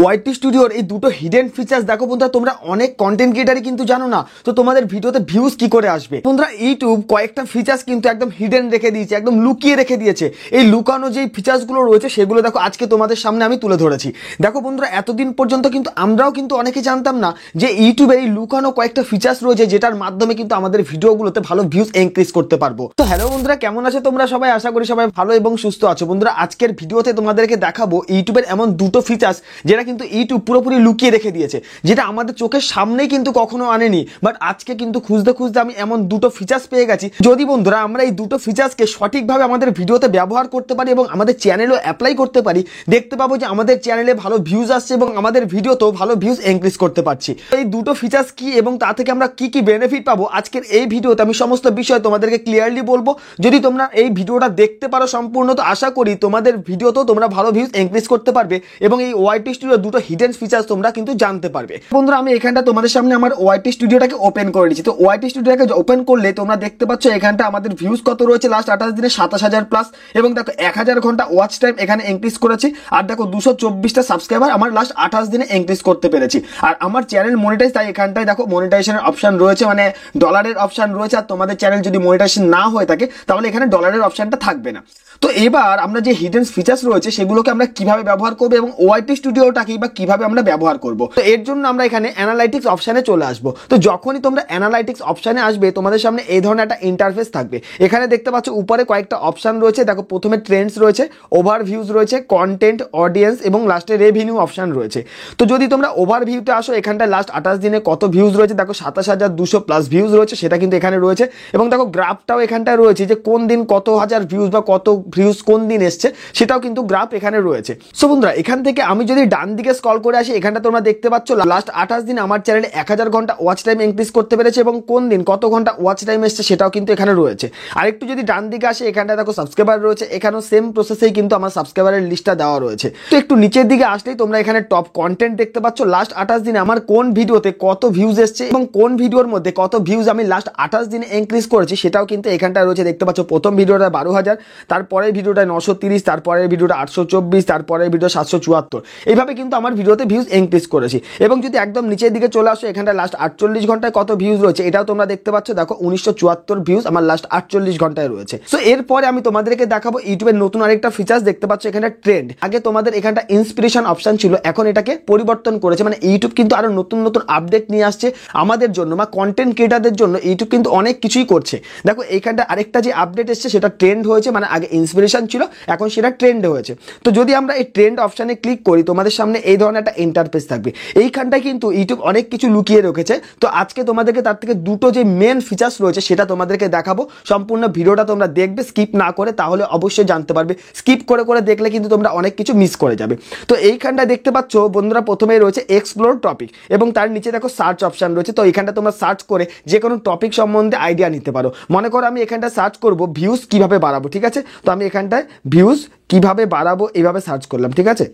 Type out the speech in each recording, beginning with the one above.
ওয়াইটি স্টুডিওর এই দুটো হিডেন ফিচার্স দেখো বন্ধুরা, তোমরা অনেক কন্টেন্ট ক্রিয়েটারই কিন্তু জানো না, তো তোমাদের ভিডিওতে ভিউজ কি করে আসবে বন্ধুরা। ইউটিউব কয়েকটা ফিচার্স কিন্তু একদম হিডেন রেখে দিয়েছে, একদম লুকিয়ে রেখে দিয়েছে। এই লুকানো যে ফিচার্সগুলো রয়েছে সেগুলো দেখো আজকে তোমাদের সামনে আমি তুলে ধরেছি। দেখো বন্ধুরা, এতদিন পর্যন্ত কিন্তু আমরাও কিন্তু অনেকে জানতাম না যে ইউটিউবে এই লুকানো কয়েকটা ফিচার্স রয়েছে, যেটার মাধ্যমে কিন্তু আমাদের ভিডিওগুলোতে ভালো ভিউজ ইনক্রিজ করতে পারবো। তো হ্যালো বন্ধুরা, কেমন আছো তোমরা সবাই? আশা করি সবাই ভালো এবং সুস্থ আছো। বন্ধুরা, আজকের ভিডিওতে তোমাদেরকে দেখাবো ইউটিউবের এমন দুটো ফিচার্স যেটা কিন্তু ইউটিউব পুরোপুরি লুকিয়ে রেখে দিয়েছে, যেটা আমাদের চোখের সামনেই কিন্তু কখনো আনেনি, বাট আজকে কিন্তু খুঁজতে খুঁজতে আমি এমন দুটো ফিচার্স পেয়ে গেছি। যদি বন্ধুরা আমরা এই দুটো ফিচার্সকে সঠিকভাবে আমাদের ভিডিওতে ব্যবহার করতে পারি এবং আমাদের চ্যানেলেও অ্যাপ্লাই করতে পারি, দেখতে পাবো যে আমাদের চ্যানেলে ভালো ভিউজ আসছে এবং আমাদের ভিডিওতেও ভালো ভিউজ ইনক্রিজ করতে পারছি। এই দুটো ফিচার্স কি এবং তা থেকে আমরা কি কি বেনিফিট পাবো আজকের এই ভিডিওতে আমি সমস্ত বিষয় তোমাদেরকে ক্লিয়ারলি বলবো। যদি তোমরা এই ভিডিওটা দেখতে পারো সম্পূর্ণ, তো আশা করি তোমাদের ভিডিওতেও তোমরা ভালো ভিউজ ইনক্রিজ করতে পারবে এবং এই ওয়াইটি স্টুডিওর দুটো হিডেন ফিচার্স তোমরা কিন্তু জানতে পারবে। বন্ধুরা, আমি এখানটা তোমাদের সামনে আমার ওয়াইটি স্টুডিওটাকে ওপেন করে দিচ্ছি। তো ওয়াইটি স্টুডিওটাকে ওপেন করলে তোমরা দেখতে পাচ্ছ এখানটা আমাদের ভিউজ কত রয়েছে লাস্ট 28 দিনে 27,000 প্লাস, এবং দেখো 1000 ঘন্টা ওয়াচ টাইম এখানে ইনক্রিজ করেছি। আর দেখো 224টা সাবস্ক্রাইবার আমার লাস্ট 28 দিনে ইনক্রিজ করতে পেরেছি। আর আমার চ্যানেল মনিটাইজ, তাই এখানটায় দেখো মনিটাইজেশনের অপশন রয়েছে, মানে ডলারের অপশন রয়েছে। আর তোমাদের চ্যানেল যদি মনিটাইজেশন না হয়ে থাকে তাহলে এখানে ডলারের অপশনটা থাকবে না। তো এবার আমরা যে হিডেন ফিচার্স রয়েছে সেগুলোকে আমরা কিভাবে ব্যবহার করবো এবং ওয়াইটি স্টুডিওটাকে বা কিভাবে আমরা ব্যবহার করব, তো এর জন্য আমরা এখানে অ্যানালাইটিক্স অপশনে চলে আসবো। তো যখনই তোমরা অ্যানালাইটিক্স অপশনে আসবে তোমাদের সামনে এই ধরনের একটা ইন্টারফেস থাকবে। এখানে দেখতে পাচ্ছ উপরে কয়েকটা অপশন রয়েছে। দেখো প্রথমে ট্রেন্ডস রয়েছে, ওভারভিউজ রয়েছে, কন্টেন্ট, অডিয়েন্স এবং লাস্টে রেভিনিউ অপশন রয়েছে। তো যদি তোমরা ওভারভিউতে আসো, এখানটা লাস্ট 28 দিনে কত ভিউজ রয়েছে দেখো 27,200 প্লাস ভিউজ রয়েছে, সেটা কিন্তু এখানে রয়েছে। এবং দেখো গ্রাফটাও এখানটায় রয়েছে যে কোন দিন কত হাজার ভিউজ বা কত ভিউজ কোন দিন এসছে, সেটাও কিন্তু গ্রাফ এখানে রয়েছে। সো বন্ধুরা, এখান থেকে আমি যদি ডান দিকে স্ক্রল করে আসি, এখানটা তোমরা দেখতে পাচ্ছ লাস্ট 28 দিন আমার চ্যানেলে 1000 ঘন্টা ওয়াচ টাইম ইনক্রিজ করতে পেরেছে এবং কোন দিন কত ঘন্টা ওয়াচ টাইম এসছে সেটাও কিন্তু এখানে রয়েছে। আর একটু যদি ডান দিকে আসে, এখানটা দেখো সাবস্ক্রাইবার রয়েছে, এখানেও সেম প্রসেসেই কিন্তু আমার সাবস্ক্রাইবারের লিস্টটা দেওয়া রয়েছে। তো একটু নিচের দিকে আসলেই তোমরা এখানে টপ কন্টেন্ট দেখতে পাচ্ছ। লাস্ট 28 দিনে আমার কোন ভিডিওতে কত ভিউজ এসছে এবং কোন ভিডিওর মধ্যে কত ভিউজ আমি লাস্ট 28 দিনে ইনক্রিজ করেছি সেটাও কিন্তু এখানটা রয়েছে। দেখতে পাচ্ছ প্রথম ভিডিওটা 12,000, তারপরের ভিডিওটা 930, তারপরের ভিডিওটা 824, তারপরের ভিডিও 774। এইভাবে কিন্তু আমার ভিডিওতে ভিউজ ইনক্রিজ করেছি। এবং যদি একদম নিচের দিকে চলে আসো, এখানটা লাস্ট 48 ঘন্টায় কত ভিউজ রয়েছে এটাও তোমরা দেখতে পাচ্ছ। দেখো 1974 ভিউজ আমার লাস্ট 48 ঘন্টায় রয়েছে। সো এরপরে আমি তোমাদেরকে দেখাবো ইউটিউবের নতুন আরেকটা ফিচার্স। দেখতে পাচ্ছ এখানে ট্রেন্ড। আগে তোমাদের এখানটা ইন্সপিরেশন অপশন ছিল, এখন এটাকে পরিবর্তন করেছে। মানে ইউটিউব কিন্তু আরো নতুন নতুন আপডেট নিয়ে আসছে আমাদের জন্য বা কন্টেন্ট ক্রিয়েটারদের জন্য। ইউটিউব কিন্তু অনেক কিছুই করছে। দেখো এইখানটা আরেকটা যে আপডেট এসছে সেটা ট্রেন্ড হয়েছে, মানে আগে ইন্সপিরেশন ছিল এখন সেটা ট্রেন্ডে হয়েছে। তো যদি আমরা এই ট্রেন্ড অপশনে ক্লিক করি তোমাদের সামনে এই ধরনের একটা ইন্টারফেস থাকবে। এইখানটায় কিন্তু ইউটিউব অনেক কিছু লুকিয়ে রেখেছে। তো আজকে তোমাদেরকে তার থেকে দুটো যে মেন ফিচার্স রয়েছে সেটা তোমাদেরকে দেখাবো। সম্পূর্ণ ভিডিওটা তোমরা দেখবে স্কিপ না করে, তাহলে অবশ্যই জানতে পারবে। স্কিপ করে করে দেখলে কিন্তু তোমরা অনেক কিছু মিস করে যাবে। তো এইখানটায় দেখতে পাচ্ছ বন্ধুরা, প্রথমেই রয়েছে এক্সপ্লোর টপিক এবং তার নিচে দেখো সার্চ অপশন রয়েছে। তো এইখানটা তোমরা সার্চ করে যে কোনো টপিক সম্বন্ধে আইডিয়া নিতে পারো। মনে করো আমি এখানটা সার্চ করব ভিউজ কিভাবে বাড়াবো, ঠিক আছে? তো আমি এখানটায় ভিউজ কিভাবে বাড়াবো এইভাবে সার্চ করলাম, ঠিক আছে?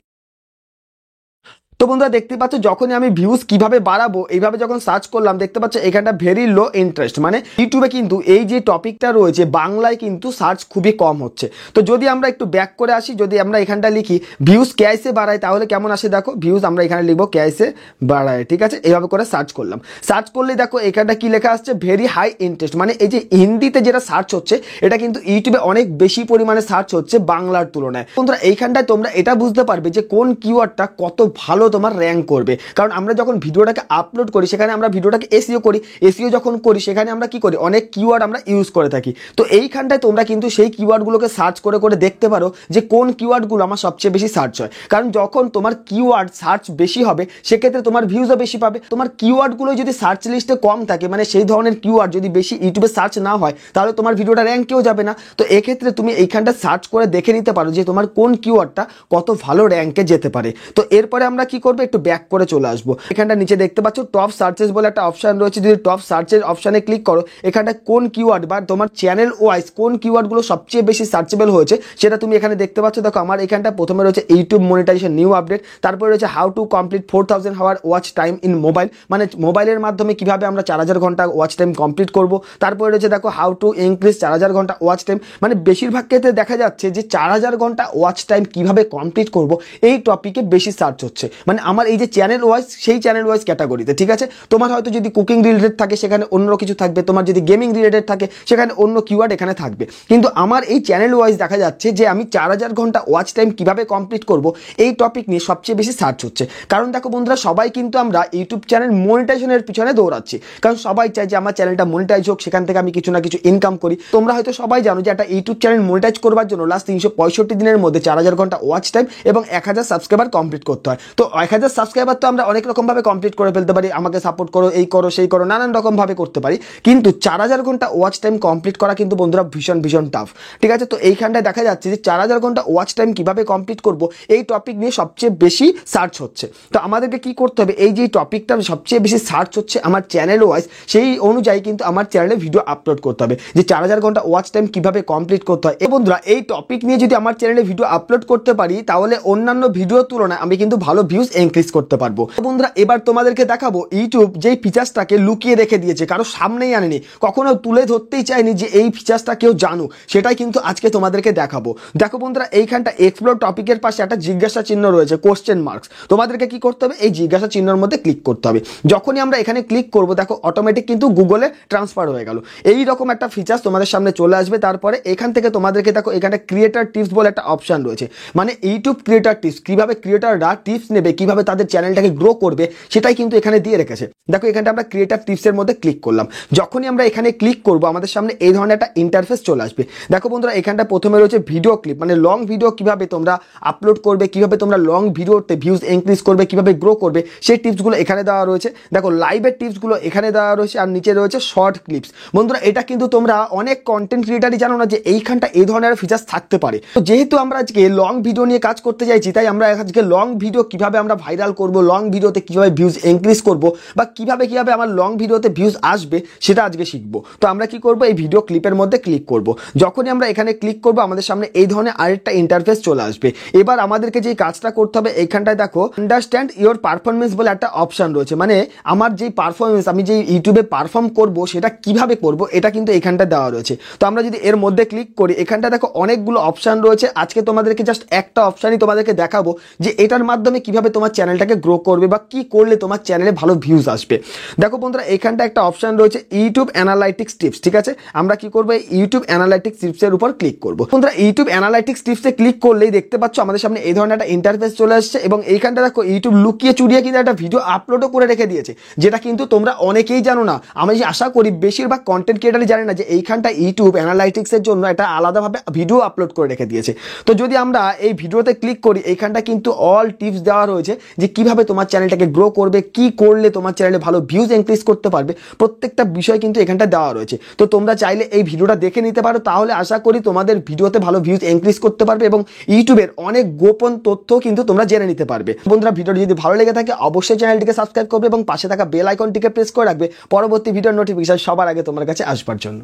তো বন্ধুরা দেখতে পাচ্ছ যখনই আমি ভিউজ কিভাবে বাড়াবো এইভাবে যখন সার্চ করলাম, দেখতে পাচ্ছ এখানটা ভেরি লো ইন্টারেস্ট, মানে ইউটিউবে কিন্তু এই যে টপিকটা রয়েছে বাংলায় কিন্তু সার্চ খুবই কম হচ্ছে। তো যদি আমরা একটু ব্যাক করে আসি, যদি আমরা এখানটা লিখি ভিউজ ক্যাইসে বাড়ায় তাহলে কেমন আসে দেখো। ভিউজ আমরা এখানে লিখবো ক্যাইসে বাড়ায়, ঠিক আছে? এইভাবে করে সার্চ করলাম। সার্চ করলে দেখো এখানটা কি লেখা আসছে, ভেরি হাই ইন্টারেস্ট। মানে এই যে হিন্দিতে যেটা সার্চ হচ্ছে এটা কিন্তু ইউটিউবে অনেক বেশি পরিমাণে সার্চ হচ্ছে বাংলার তুলনায়। বন্ধুরা এইখানটায় তোমরা এটা বুঝতে পারবে যে কোন কিওয়ার্ডটা কত ভালো তোমার র্যাঙ্ক করবে। কারণ আমরা যখন ভিডিওটাকে আপলোড করি সেখানে আমরা ভিডিওটাকে এসইও করি, এসইও যখন করি সেখানে আমরা কি করি, অনেক কিওয়ার্ড আমরা ইউজ করে থাকি। তো এইখানটায় তোমরা কিন্তু সেই কিওয়ার্ডগুলোকে সার্চ করে করে দেখতে পারো যে কোন কিওয়ার্ডগুলো আমার সবচেয়ে বেশি সার্চ হয়। কারণ যখন তোমার কিওয়ার্ড সার্চ বেশি হবে সেক্ষেত্রে তোমার ভিউজও বেশি পাবে। তোমার কিওয়ার্ডগুলো যদি সার্চ লিস্টে কম থাকে, মানে সেই ধরনের কিওয়ার্ড যদি বেশি ইউটিউবে সার্চ না হয়, তাহলে তোমার ভিডিওটা র্যাঙ্কেও যাবে না। তো এক্ষেত্রে তুমি এইখানটা সার্চ করে দেখে নিতে পারো যে তোমার কোন কিওয়ার্ডটা কত ভালো র্যাঙ্কে যেতে পারে। তো এরপরে আমরা কি করবো, একটু ব্যাক করে চলে আসবো। এখানটা নিচে দেখতে পাচ্ছ টপ সার্চেস বলে একটা অপশন রয়েছে। যদি টপ সার্চের অপশনে ক্লিক করো, এখানটা কোন কিওয়ার্ড বা তোমার চ্যানেল ওয়াইজ কোন কিওয়ার্ডগুলো সবচেয়ে বেশি সার্চেবল হয়েছে সেটা তুমি এখানে দেখতে পাচ্ছ। দেখো আমার এখানটা প্রথমে রয়েছে ইউটিউব মনিটাইজেশন নিউ আপডেট, তারপরে রয়েছে how to complete 4000 hour watch time in mobile, মানে মোবাইলের মাধ্যমে কিভাবে আমরা 4000 ঘন্টা ওয়াচ টাইম কমপ্লিট করব। তারপরে রয়েছে দেখো হাউ টু ইনক্রিজ 4000 ঘন্টা ওয়াচ টাইম, মানে বেশিরভাগ ক্ষেত্রে দেখা যাচ্ছে যে 4000 ঘন্টা ওয়াচ টাইম কিভাবে কমপ্লিট করব এই টপিকে বেশি সার্চ হচ্ছে। মানে আমার এই যে চ্যানেল ওয়াইজ, সেই চ্যানেল ওয়াইজ ক্যাটাগরিতে, ঠিক আছে। তোমার হয়তো যদি কুকিং রিলেটেড থাকে সেখানে অন্য কিছু থাকবে, তোমার যদি গেমিং রিলেটেড থাকে সেখানে অন্য কিওয়ার্ড এখানে থাকবে। কিন্তু আমার এই চ্যানেল ওয়াইজ দেখা যাচ্ছে যে আমি 4000 ঘন্টা ওয়াচ টাইম কিভাবে কমপ্লিট করব, এই টপিক নিয়ে সবচেয়ে বেশি সার্চ হচ্ছে। কারণ দেখো বন্ধুরা, সবাই কিন্তু আমরা ইউটিউব চ্যানেল মনিটাইজেশনের পিছনে দৌড়াচ্ছি, কারণ সবাই চায় যে আমার চ্যানেলটা মনিটাইজ হোক, সেখান থেকে আমি কিছু না কিছু ইনকাম করি। তোমরা হয়তো সবাই জানো যে একটা ইউটিউব চ্যানেল মনিটাইজ করবার জন্য লাস্ট 365 দিনের মধ্যে 4000 ঘন্টা ওয়াচ টাইম এবং 1000 সাবস্ক্রাইবার কমপ্লিট করতে হয়। তো 1000 সাবস্ক্রাইবার তো আমরা অনেক রকমভাবে কমপ্লিট করে ফেলতে পারি, আমাকে সাপোর্ট করো, এই করো, সেই করো, নানান রকমভাবে করতে পারি। কিন্তু 4000 ঘন্টা ওয়াচ টাইম কমপ্লিট করা কিন্তু বন্ধুরা ভীষণ ভীষণ টাফ, ঠিক আছে। তো এইখানটায় দেখা যাচ্ছে যে 4000 ঘন্টা ওয়াচ টাইম কিভাবে কমপ্লিট করব, এই টপিক নিয়ে সবচেয়ে বেশি সার্চ হচ্ছে। তো আমাদেরকে কি করতে হবে, এই যে টপিকটা সবচেয়ে বেশি সার্চ হচ্ছে আমার চ্যানেল ওয়াইজ, সেই অনুযায়ী কিন্তু আমার চ্যানেলে ভিডিও আপলোড করতে হবে, যে 4000 ঘন্টা ওয়াচ টাইম কিভাবে কমপ্লিট করতে হয়। বন্ধুরা, এই টপিক নিয়ে যদি আমার চ্যানেলে ভিডিও আপলোড করতে পারি, তাহলে অন্যান্য ভিডিওর তুলনায় আমি কিন্তু ভালো ভিউজ ইনক্রিজ করতে পারবো। বন্ধুরা, এবার তোমাদেরকে দেখাবো ইউটিউব যেই ফিচার্সটাকে লুকিয়ে রেখে দিয়েছে, কারো সামনেই আনেনি, কখনো তুলে ধরতেই চাইনি যে এই ফিচার্সটা কেউ জানুক, সেটাই কিন্তু আজকে তোমাদেরকে দেখাবো। দেখো বন্ধুরা, এইখানটা এক্সপ্লোর টপিকের পাশে একটা জিজ্ঞাসা চিহ্ন রয়েছে, কোশ্চেন মার্কস। তোমাদেরকে কি করতে হবে, এই জিজ্ঞাসা চিহ্নের মধ্যে ক্লিক করতে হবে। যখনই আমরা এখানে ক্লিক করব, দেখো অটোমেটিক কিন্তু গুগলে ট্রান্সফার হয়ে গেল। এই রকম একটা ফিচার্স তোমাদের সামনে চলে আসবে। তারপরে এখান থেকে তোমাদেরকে দেখো এখানে ক্রিয়েটার টিপস বলে একটা অপশন রয়েছে, মানে ইউটিউব ক্রিয়েটার টিপস, কিভাবে ক্রিয়েটাররা টিপস নেবে, কিভাবে তাদের চ্যানেলটাকে গ্রো করবে, সেটাই কিন্তু এখানে দিয়ে রেখেছে। দেখো এখানটা আমরা ক্রিয়েটার টিপসের মধ্যে ক্লিক করলাম। যখনই আমরা এখানে ক্লিক করব, আমাদের সামনে এই ধরনের একটা ইন্টারফেস চলে আসবে। দেখো বন্ধুরা, এখানটা প্রথমে রয়েছে ভিডিও ক্লিপ, মানে লং ভিডিও কিভাবে তোমরা আপলোড করবে, কিভাবে তোমরা লং ভিডিওতে ভিউজ ইনক্রিজ করবে, কিভাবে গ্রো করবে, সেই টিপসগুলো এখানে দেওয়া রয়েছে। দেখো লাইভের টিপসগুলো এখানে দেওয়া রয়েছে, আর নিচে রয়েছে শর্ট ক্লিপস। বন্ধুরা, এটা কিন্তু তোমরা অনেক কন্টেন্ট ক্রিয়েটারই জানো না যে এইখানটা এই ধরনের ফিচার্স থাকতে পারে। তো যেহেতু আমরা আজকে লং ভিডিও নিয়ে কাজ করতে চাইছি, তাই আমরা আজকে লং ভিডিও কিভাবে আমরা ভাইরাল করব, লং ভিডিওতে কিভাবে ভিউজ ইনক্রিজ করব, বা কিভাবে আমার লং ভিডিওতে ভিউজ আসবে, সেটা আজকে শিখবো। তো আমরা কি করব, এই ভিডিও ক্লিপের মধ্যে ক্লিক করব। যখনই আমরা এখানে ক্লিক করব, আমাদের সামনে এই ধরনের আরেকটা ইন্টারফেস চলে আসবে। এবার আমাদেরকে যে কাজটা করতে হবে, এইখানটায় দেখো আন্ডারস্ট্যান্ড ইওর পারফরমেন্স বলে একটা অপশন রয়েছে, মানে আমার যেই পারফরমেন্স, আমি যেই ইউটিউবে পারফর্ম করব, সেটা কিভাবে করব, এটা কিন্তু এখানটা দেওয়া রয়েছে। তো আমরা যদি এর মধ্যে ক্লিক করি, এখানটা দেখো অনেকগুলো অপশন রয়েছে। আজকে তোমাদেরকে জাস্ট একটা অপশনই তোমাদেরকে দেখাবো, যে এটার মাধ্যমে কিভাবে তোমার চ্যানেলটাকে গ্রো করবে, বা কি করলে তোমার চ্যানেলে ভালো ভিউজ আসবে। দেখো বন্ধুরা, এখানটা একটা অপশন রয়েছে ইউটিউব অ্যানালাইটিক্স টিপস, ঠিক আছে। আমরা কি করবো, ইউটিউব অ্যানালাইটিক্স টিপসের উপর ক্লিক করবো। বন্ধুরা, ইউটিউব অ্যানালাইটিক্স টিপসে ক্লিক করলেই দেখতে পাচ্ছ আমাদের সামনে এই ধরনের একটা ইন্টারফেস চলে আসছে, এবং এইখানটা দেখো ইউটিউব লুকিয়ে চুরিয়ে কিন্তু একটা ভিডিও আপলোডও করে রেখে দিয়েছে, যেটা কিন্তু তোমরা অনেকেই জানো না। আমি আশা করি বেশিরভাগ কন্টেন্ট ক্রিয়েটারই জানে না যে এইখানটা ইউটিউব অ্যানালাইটিক্সের জন্য একটা আলাদাভাবে ভিডিও আপলোড করে রেখে দিয়েছে। তো যদি আমরা এই ভিডিওতে ক্লিক করি, এইখানটা কিন্তু অল টিপস দেওয়া রয়েছে, যে কিভাবে তোমার চ্যানেলটাকে গ্রো করবে, কি করলে তোমার চ্যানেলে ভালো ভিউজ ইনক্রিজ করতে পারবে, প্রত্যেকটা বিষয় কিন্তু এখানটা দেওয়া রয়েছে। তো তোমরা চাইলে এই ভিডিওটা দেখে নিতে পারো, তাহলে আশা করি তোমাদের ভিডিওতে ভালো ভিউজ ইনক্রিজ করতে পারবে, এবং ইউটিউবের অনেক গোপন তথ্য কিন্তু তোমরা জেনে নিতে পারবে। বন্ধুরা, ভিডিওটি যদি ভালো লেগে থাকে অবশ্যই চ্যানেলটিকে সাবস্ক্রাইব করবে, এবং পাশে থাকা বেল আইকনটিকে প্রেস করে রাখবে পরবর্তী ভিডিওর নোটিফিকেশন সবার আগে তোমার কাছে আসবার জন্য।